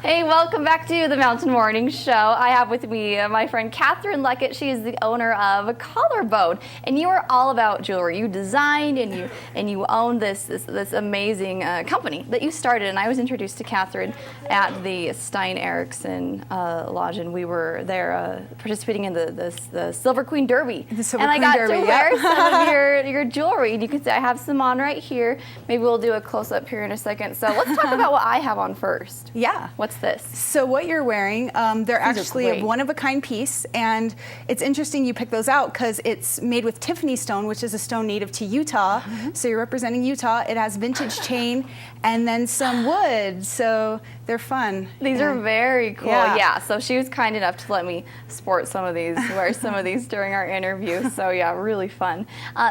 Hey, welcome back to the Mountain Morning Show. I have with me my friend Catharine Luckett. She is the owner of Collarbone, and you are all about jewelry. You designed and you own this amazing company that you started. And I was introduced to Catharine at the Stein Eriksen Lodge, and we were there participating in the Silver Queen Derby. The Silver and Queen I got Derby, to wear some of your jewelry. And you can see I have some on right here. Maybe we'll do a close up here in a second. So let's talk about what I have on first. Yeah. What's this? So what you're wearing, they're actually a one-of-a-kind piece, and it's interesting you pick those out because it's made with Tiffany stone, which is a stone native to Utah. So you're representing Utah. It has vintage chain and then some wood, so they're fun. These are very cool. Yeah, so she was kind enough to let me sport some of these, wear some of these during our interview. So yeah, really fun.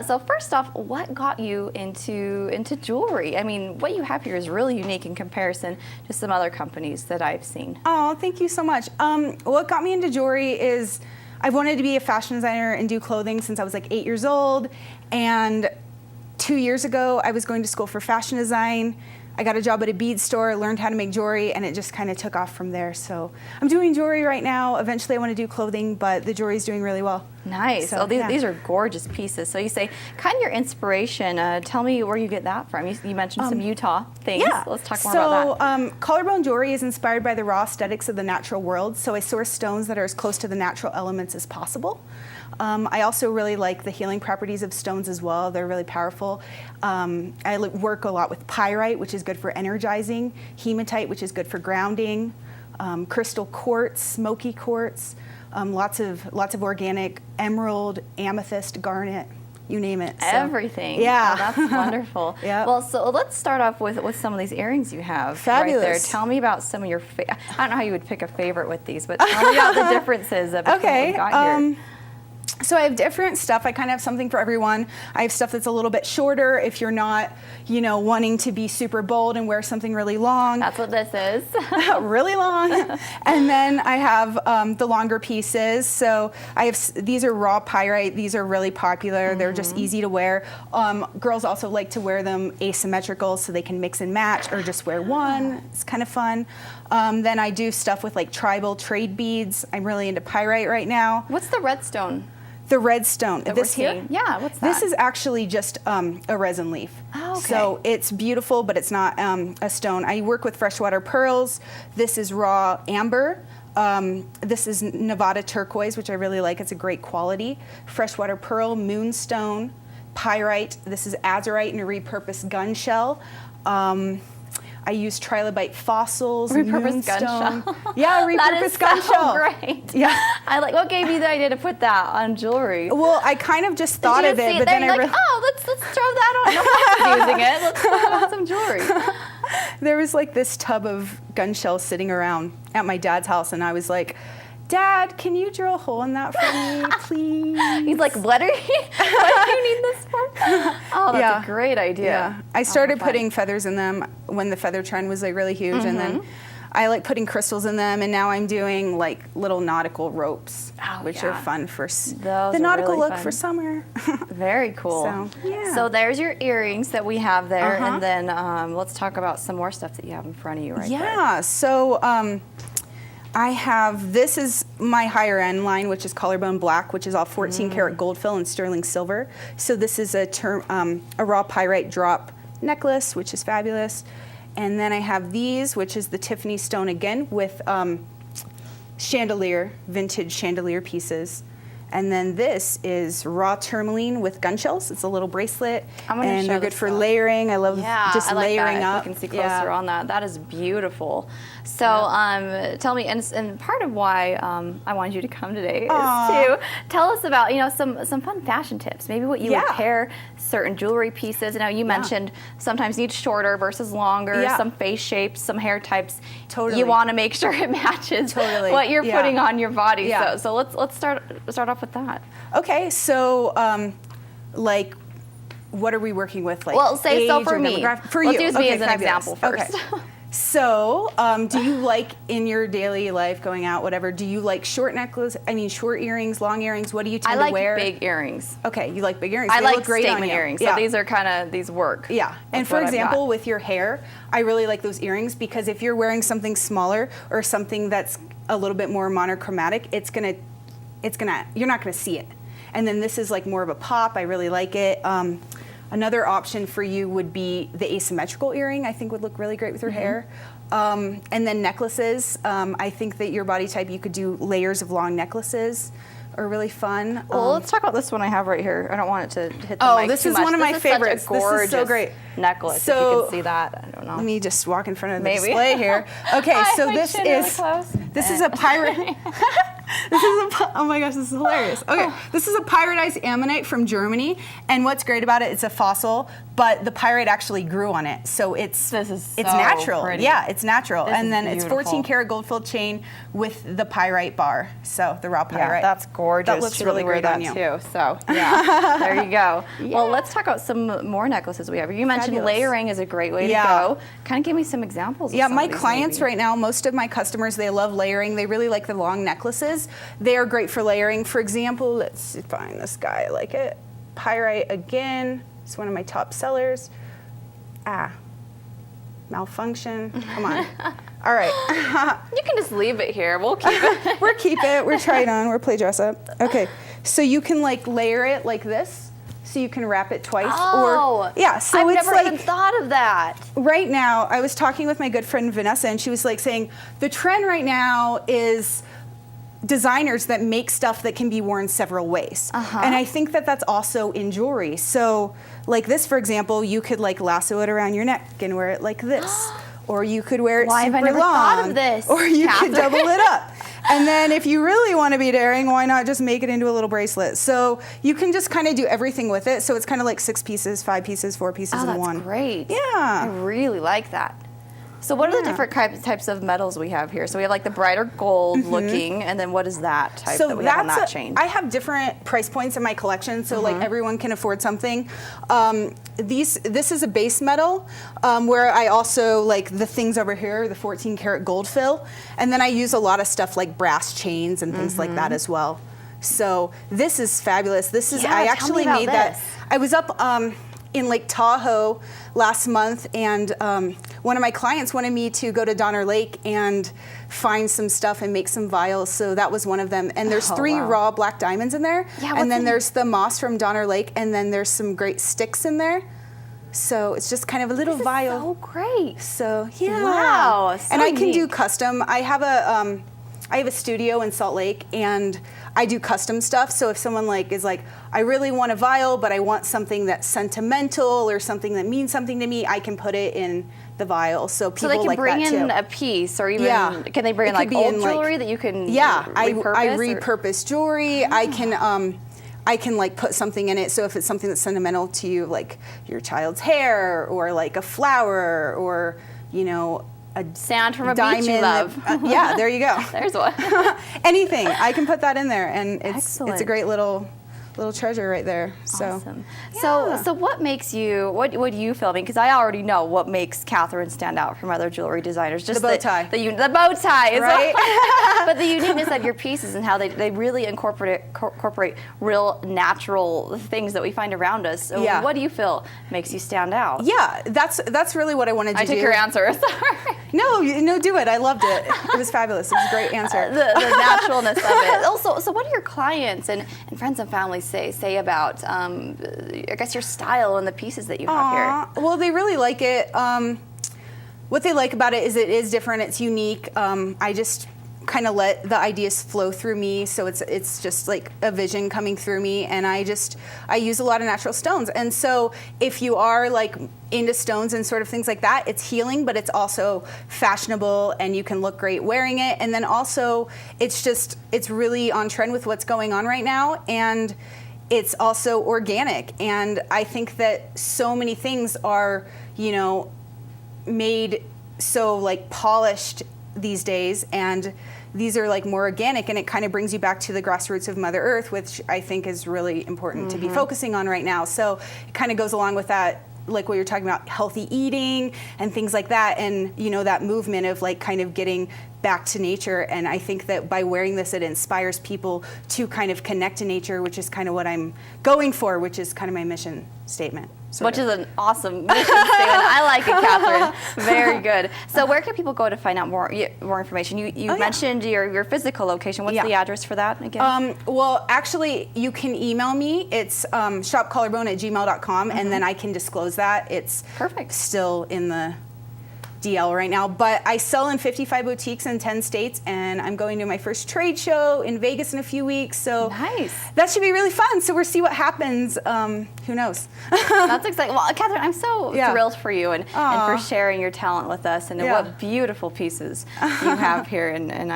So first off, what got you into jewelry? I mean, what you have here is really unique in comparison to some other companies that I've seen. Oh, thank you so much. What got me into jewelry is I've wanted to be a fashion designer and do clothing since I was like 8 years old. And 2 years ago, I was going to school for fashion design. I got a job at a bead store, learned how to make jewelry, and it just kind of took off from there. So I'm doing jewelry right now. Eventually I want to do clothing, but the jewelry is doing really well. Nice. So, these are gorgeous pieces. So you say, kind of your inspiration. Tell me where you get that from. You mentioned some Utah things. Yeah. Let's talk more about that. Collarbone Jewelry is inspired by the raw aesthetics of the natural world. So I source stones that are as close to the natural elements as possible. I also really like the healing properties of stones as well. They're really powerful. I work a lot with pyrite, which is good for energizing, hematite, which is good for grounding, crystal quartz, smoky quartz, lots of organic emerald, amethyst, garnet, you name it. So, everything. Yeah. Oh, that's wonderful. Yeah. Well, so let's start off with some of these earrings you have. Fabulous. Right there. Tell me about some of your, I don't know how you would pick a favorite with these, but tell me about the differences between what we got here. So I have different stuff. I kind of have something for everyone. I have stuff that's a little bit shorter if you're not, wanting to be super bold and wear something really long. That's what this is. Really long. And then I have the longer pieces. So these are raw pyrite. These are really popular. They're just easy to wear. Girls also like to wear them asymmetrical so they can mix and match or just wear one. It's kind of fun. Then I do stuff with like tribal trade beads. I'm really into pyrite right now. What's the red stone? The red stone. This here? Yeah, what's that? This is actually just a resin leaf. Oh, okay. So it's beautiful, but it's not a stone. I work with freshwater pearls. This is raw amber. This is Nevada turquoise, which I really like. It's a great quality. Freshwater pearl, moonstone, pyrite. This is azurite and a repurposed gun shell. I use trilobite fossils, repurposed gun shell. Yeah, repurposed gun shell. Great. Yeah. What gave you the idea to put that on jewelry? Well, I kind of just thought of it, but then I realized, let's throw that on. No one's using it. Let's put on some jewelry. There was like this tub of gun shells sitting around at my dad's house, and I was like, Dad, can you drill a hole in that for me, please? He's like, what do you need this for? Oh, that's a great idea. Yeah. I started putting feathers in them when the feather trend was like really huge, and then I like putting crystals in them, and now I'm doing like little nautical ropes, which are fun for the nautical look for summer. Very cool. So, yeah. So there's your earrings that we have there, and then let's talk about some more stuff that you have in front of you right there. Yeah, so this is my higher end line, which is Collarbone Black, which is all 14 karat gold fill and sterling silver. So this is a raw pyrite drop necklace, which is fabulous. And then I have these, which is the Tiffany stone again with vintage chandelier pieces. And then this is raw tourmaline with gun shells. It's a little bracelet, and they're good for layering. I love just layering up. You can see closer on that. That is beautiful. So tell me, and part of why I wanted you to come today is to tell us about some fun fashion tips. Maybe what you would pair certain jewelry pieces. Now you mentioned sometimes need shorter versus longer. Some face shapes, some hair types. Totally. You want to make sure it matches what you're putting on your body. Yeah. So let's start off with that. Okay, so what are we working with? Like, well, say age so for or me. For Let's you. use me as an example first. Okay. So, do you like in your daily life going out, whatever, do you like short earrings, long earrings? What do you tend to wear? I like big earrings. Okay, you like big earrings. I They like look great on statement you. earrings. Yeah. So these work. Yeah, and for example, with your hair, I really like those earrings because if you're wearing something smaller or something that's a little bit more monochromatic, you're not gonna see it. And then this is like more of a pop. I really like it. Another option for you would be the asymmetrical earring. I think would look really great with your hair. And then necklaces. I think that your body type, you could do layers of long necklaces are really fun. Well, let's talk about this one I have right here. I don't want it to hit the mic this too is much. one of my favorites. This is so great. Necklace, So, if you can see that. I don't know. Let me just walk in front of the Maybe. display here. Okay, so this is a pirate. Oh my gosh, this is hilarious. Okay, this is a pyritized ammonite from Germany, and what's great about it, it's a fossil, but the pyrite actually grew on it, so it's natural. Pretty. Yeah, it's natural, This and is then it's beautiful. 14 karat gold filled chain with the pyrite bar, so the raw pyrite. Yeah, that's gorgeous. That looks Should really wear great that on you. too. So yeah, there you go. Well, let's talk about some more necklaces we have. You mentioned Fabulous. layering is a great way to go. Kind of give me some examples. Yeah, of some my of these clients maybe. right now, most of my customers, they love layering. They really like the long necklaces. They are great for layering. For example, let's find this guy. I like it. Pyrite again. It's one of my top sellers. Malfunction. Come on. All right. You can just leave it here. We'll keep it. We're keep it. We're try it on. We're play dress up. Okay. So you can like layer it like this. So you can wrap it twice. Oh, So I've it's never like even thought of that. right now. I was talking with my good friend Vanessa, and she was like saying the trend right now is designers that make stuff that can be worn several ways. And I think that that's also in jewelry. So like this, for example, you could like lasso it around your neck and wear it like this. Or you could wear it Why have super I never long. thought of this, Or you Catherine? could double it up. And then if you really want to be daring, why not just make it into a little bracelet? So you can just kind of do everything with it. So it's kind of like 6 pieces, 5 pieces, 4 pieces in That's one. great. Yeah. I really like that. So what are the different types of metals we have here? So we have like the brighter gold looking, and then what is that type that we have on that chain? I have different price points in my collection, so like everyone can afford something. This is a base metal, where I also like the things over here, the 14 karat gold fill, and then I use a lot of stuff like brass chains and things like that as well. So this is fabulous. This is I actually made that. I was up in Lake Tahoe last month, and one of my clients wanted me to go to Donner Lake and find some stuff and make some vials, so that was one of them. And there's 3 raw black diamonds in there, and then there's the moss from Donner Lake, and then there's some great sticks in there. So it's just kind of a little vial. So great. So yeah. Wow. So and I can do unique. custom. I have a studio in Salt Lake, and I do custom stuff. So if someone is like, I really want a vial, but I want something that's sentimental or something that means something to me, I can put it in the vial. So people they can like bring that in too. a piece, or even can they bring in It like could be old in, jewelry that you can repurpose? I or- repurpose jewelry. I can like put something in it. So if it's something that's sentimental to you, like your child's hair, or like a flower, or a sand from a diamond beach you love. Yeah, there you go. There's one. Anything, I can put that in there, and it's Excellent. a great little treasure right there. So. Awesome. Yeah. So what makes you? What do you feel? Because I already know what makes Catherine stand out from other jewelry designers. Just The bow tie. The bow tie, is Right? but the uniqueness of your pieces and how they really incorporate real natural things that we find around us. So Yeah. what do you feel makes you stand out? Yeah, that's really what I wanted to do. I took your answer. Sorry. No, do it. I loved it. It was fabulous. It was a great answer. The naturalness of it. Also, so what do your clients and friends and family say about, I guess, your style and the pieces that you have here? Well, they really like it. What they like about it is different. It's unique. I just kind of let the ideas flow through me, so it's just like a vision coming through me, and I use a lot of natural stones. And so if you are like into stones and sort of things like that, it's healing, but it's also fashionable, and you can look great wearing it. And then also it's really on trend with what's going on right now, and it's also organic. And I think that so many things are, made so like polished these days, and these are like more organic, and it kind of brings you back to the grassroots of Mother Earth, which I think is really important to be focusing on right now. So it kind of goes along with that like what you're talking about, healthy eating and things like that, and that movement of like kind of getting back to nature. And I think that by wearing this, it inspires people to kind of connect to nature, which is kind of what I'm going for, which is kind of my mission statement. Which is an awesome mission statement. I like it, Catherine. Very good. So where can people go to find out more information? You mentioned your physical location. What's the address for that again? Well, actually, you can email me. It's shopcollarbone@gmail.com, and then I can disclose that. It's perfect. Still in the DL right now, but I sell in 55 boutiques in 10 states, and I'm going to my first trade show in Vegas in a few weeks. So nice. That should be really fun. So we'll see what happens. Who knows? That's exciting. Well, Catherine, I'm so thrilled for you and for sharing your talent with us, and what beautiful pieces you have here. And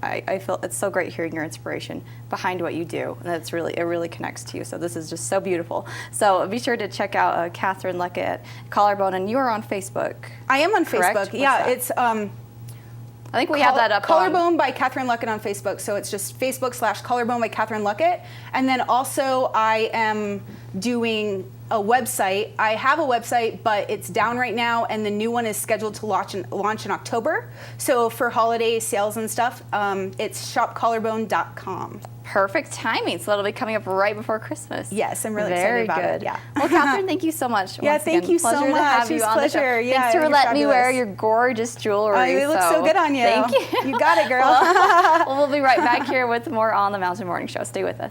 I feel it's so great hearing your inspiration behind what you do, and it really connects to you. So this is just so beautiful. So be sure to check out Catharine Luckett at Collarbone, and you are on Facebook. I am on correct? Facebook. Yeah, it's. I think we have that up. Collarbone by Catharine Luckett on Facebook. So it's just Facebook/Collarbone by Catharine Luckett, and then also I am doing a website. I have a website, but it's down right now, and the new one is scheduled to launch in October. So for holiday sales and stuff, it's shopcollarbone.com. Perfect timing. So that'll be coming up right before Christmas. Yes, I'm really excited about it. Yeah. Well, Catherine, thank you so much. Yeah, thank you so much. Pleasure to have you on the show. Yeah, thanks for letting me wear your gorgeous jewelry. It looks so good on you. Thank you. You got it, girl. Well, we'll be right back here with more on the Mountain Morning Show. Stay with us.